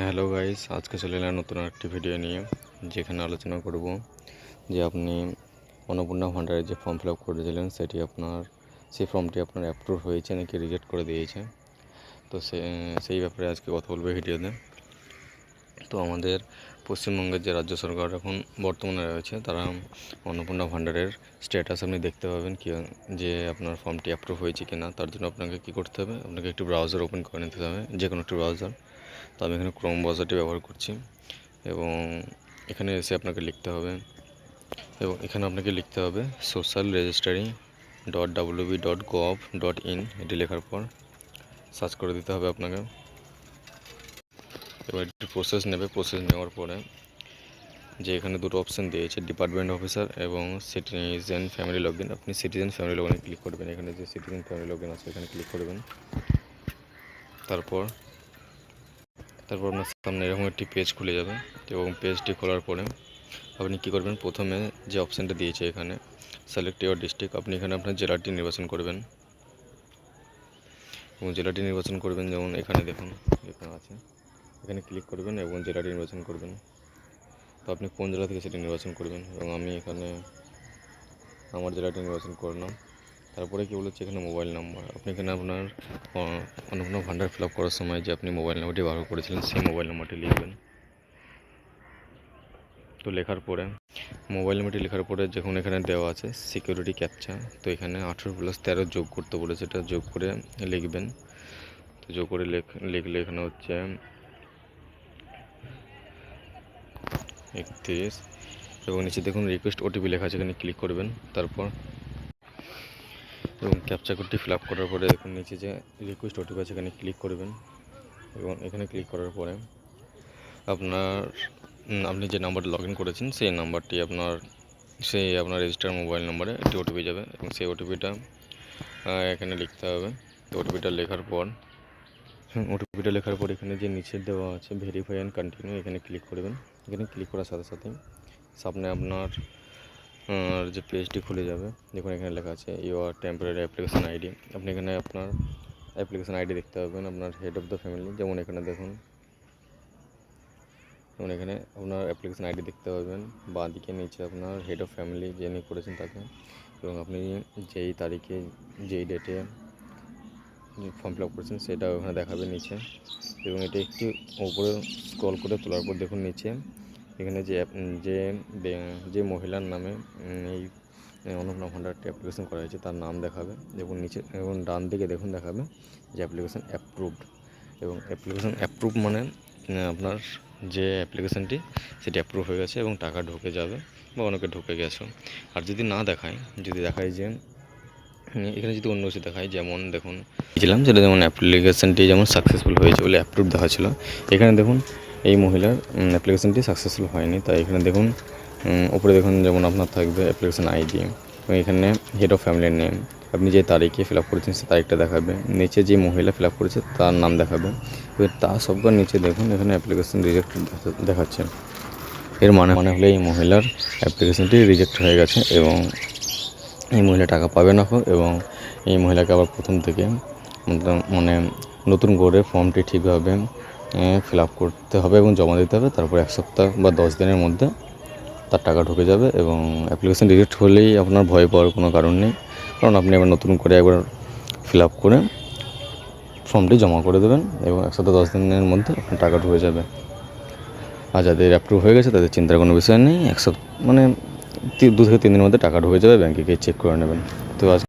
Hello guys, আজকে চলে এলাম নতুন একটি ভিডিও নিয়ে, যেখানে আলোচনা করব যে আপনি অন্নপূর্ণা ভান্ডারের যে ফর্ম ফিল আপ করেছিলেন সেই ফর্মটি আপনার অ্যাপ্রুভ হয়েছে নাকি রিজেক্ট করে দিয়েছে। তো সেই ব্যাপারে আজকে কথা বলবো ভিডিওতে। তো আমাদের পশ্চিমবঙ্গের যে রাজ্য সরকার এখন বর্তমানে রয়েছে, তারা অন্নপূর্ণা ভান্ডারের স্ট্যাটাস আপনি দেখতে পাবেন কি যে আপনার ফর্মটি অ্যাপ্রুভ হয়েছে কি না। তার জন্য আপনাকে কী করতে হবে, আপনাকে একটি ব্রাউজার ওপেন করে নিতে হবে, যে কোনো একটি ব্রাউজার। তো আমি এখানে ক্রোম ব্রাউজারটি ব্যবহার করছি এবং এখানে এসে আপনাকে লিখতে হবে সোশ্যাল রেজিস্ট্রারি .wb.gov.in। এটি লেখার পর সার্চ করে দিতে হবে আপনাকে। এবার একটি প্রসেস নেওয়ার পরে যে এখানে দুটো অপশান দিয়েছে, ডিপার্টমেন্ট অফিসার এবং সিটিজেন ফ্যামিলি লগইন। আপনি সিটিজেন ফ্যামিলি লগইনে ক্লিক করবেন। এখানে যে সিটিজেন ফ্যামিলি লগইন আছে এখানে ক্লিক করবেন। তারপর আপনার সামনে এরকম একটি পেজ খুলে যাবে এবং পেজটি খোলার পরে আপনি কী করবেন, প্রথমে যে অপশানটা দিয়েছে এখানে সিলেক্ট ইউর ডিস্ট্রিক্ট, আপনি এখানে আপনার জেলাটি নির্বাচন করবেন এবং জেলাটি নির্বাচন করবেন। যেমন এখানে দেখুন এখানে আছে, এখানে ক্লিক করবেন এবং জেলাটি নির্বাচন করবেন। তো আপনি কোন জেলা থেকে সেটি নির্বাচন করবেন এবং আমি এখানে আমার জেলাটি নির্বাচন করলাম। তারপরে কী বলেছে এখানে মোবাইল নাম্বার, আপনি এখানে আপনার অন্নপূর্ণা ভান্ডার ফিল আপ করার সময় যে আপনি মোবাইল নাম্বারটি ব্যবহার করেছিলেন সেই মোবাইল নাম্বারটি লিখবেন। তো মোবাইল নাম্বারটি লেখার পরে যখন এখানে দেওয়া আছে সিকিউরিটি ক্যাপচা, তো এখানে 18+13 যোগ করতে বলেছে, এটা যোগ করে লিখবেন। তো যোগ করে লিখলে এখানে হচ্ছে 31 এবং নিচে দেখুন রিকোয়েস্ট ওটিপি লেখা আছে, এখানে ক্লিক করবেন। তারপর এবং ক্যাপচা কোডটি ফিল আপ করার পরে দেখুন নিচে যে রিকোয়েস্ট ওটিপি আছে এখানে ক্লিক করবেন এবং এখানে ক্লিক করার পরে আপনি যে নাম্বারটা লগ ইন করেছেন সেই নাম্বারটি আপনার রেজিস্টার মোবাইল নাম্বারে একটি ওটিপি যাবে এবং সেই ওটিপিটা এখানে লিখতে হবে। তো ওটিপিটা লেখার পর এখানে যে নিচে দেওয়া আছে ভেরিফাই অ্যান্ড কন্টিনিউ, এখানে ক্লিক করবেন। এখানে ক্লিক করার সাথে সাথে সামনে আপনার যে পেজটি খুলে যাবে। দেখুন এখানে লেখা আছে ইউর টেম্পোরারি অ্যাপ্লিকেশন আইডি। আপনি এখানে আপনার অ্যাপ্লিকেশন আইডি দেখতে পাবেন, আপনার হেড অফ দ্য ফ্যামিলি। যেমন এখানে দেখুন এখানে আপনার অ্যাপ্লিকেশন আইডি দেখতে পাবেন, বাঁ দিকে নিচে আপনার হেড অফ ফ্যামিলি যিনি করেছেন তাকে, এবং আপনি যেই তারিখে যেই ডেটে ফর্ম ফিল আপ করেছেন সেটা ওখানে দেখাবে নিচে। এবং এটা একটু উপরে স্ক্রল করে তোলার পর দেখুন নিচে এখানে যে মহিলার নামে এই অন্নপূর্ণা ভান্ডারটি অ্যাপ্লিকেশন করা হয়েছে তার নাম দেখাবে এবং নিচে এবং ডান দিকে দেখুন দেখাবে যে অ্যাপ্লিকেশন অ্যাপ্রুভড। এবং অ্যাপ্লিকেশন অ্যাপ্রুভ মানে আপনার যে অ্যাপ্লিকেশানটি সেটি অ্যাপ্রুভ হয়ে গেছে এবং টাকা ঢুকে যাবে বা অনেকে ঢুকে গেছে। আর যদি না দেখায়, যদি দেখায় যে এখানে যদি অন্য কিছু দেখায়, যেমন দেখুন ছিলাম যেটা যেমন অ্যাপ্লিকেশানটি যেমন সাকসেসফুল হয়েছে বলে অ্যাপ্রুভ দেখাচ্ছিল, এখানে দেখুন এই মহিলার অ্যাপ্লিকেশানটি সাকসেসফুল হয়নি। তাই এখানে দেখুন উপরে দেখুন যেমন আপনার থাকবে অ্যাপ্লিকেশান আইডি এবং এখানে হেড অফ ফ্যামিলির নেম, আপনি যে তারিখে ফিল আপ করেছেন সে তারিখটা দেখাবে, নিচে যে মহিলা ফিল আপ করেছে তার নাম দেখাবে। এবার তার সবগুলোর নিচে দেখুন এখানে অ্যাপ্লিকেশান রিজেক্ট দেখাচ্ছে। এর মানে হলো এই মহিলার অ্যাপ্লিকেশানটি রিজেক্ট হয়ে গেছে এবং এই মহিলা টাকা পাবে না এবং এই মহিলাকে আবার প্রথম থেকে মানে নতুন করে ফর্মটি ঠিকভাবে ফিল আপ করতে হবে এবং জমা দিতে হবে। তারপর 1 সপ্তাহ বা 10 দিনের মধ্যে তার টাকা ঢুকে যাবে এবং অ্যাপ্লিকেশান রিজেক্ট হলেই আপনার ভয় পাওয়ার কোনো কারণ নেই, কারণ আপনি আবার নতুন করে একবার ফিল আপ করে ফর্মটি জমা করে দেবেন এবং 1 সপ্তাহ 10 দিনের মধ্যে আপনার টাকা ঢুকে যাবে। আর যাদের অ্যাপ্রুভ হয়ে গেছে তাদের চিন্তার কোনো বিষয় নেই, 2 থেকে 3 দিনের মধ্যে টাকা ঢুকে যাবে, ব্যাংকে গিয়ে চেক করে নেবেন। তো